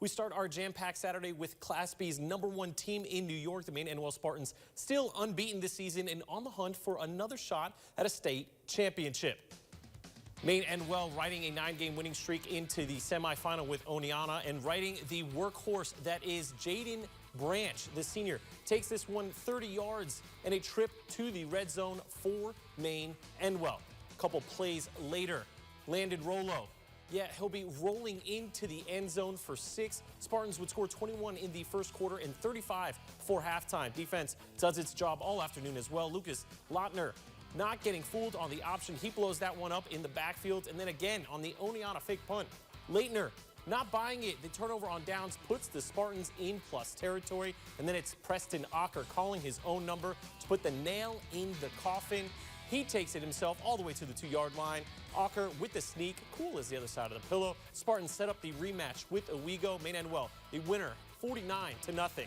We start our jam-packed Saturday with Class B's #1 team in New York, the Maine-Endwell Spartans, still unbeaten this season and on the hunt for another shot at a state championship. Maine-Endwell riding a 9-game winning streak into the semifinal with Oneonta, and riding the workhorse that is Jaden Branch, the senior, takes this one 30 yards and a trip to the red zone for Maine-Endwell. A couple plays later, landed Rolo. Yeah, he'll be rolling into the end zone for 6. Spartans would score 21 in the first quarter and 35 for halftime. Defense does its job all afternoon as well. Lucas Lautner not getting fooled on the option. He blows that one up in the backfield. And then again on the Oneonta fake punt. Lautner not buying it. The turnover on downs puts the Spartans in plus territory. And then it's Preston Ocker calling his own number to put the nail in the coffin. He takes it himself all the way to the 2-yard line. Ocker with the sneak, cool as the other side of the pillow. Spartans set up the rematch with Owego. Maine-Endwell, the winner, 49-0.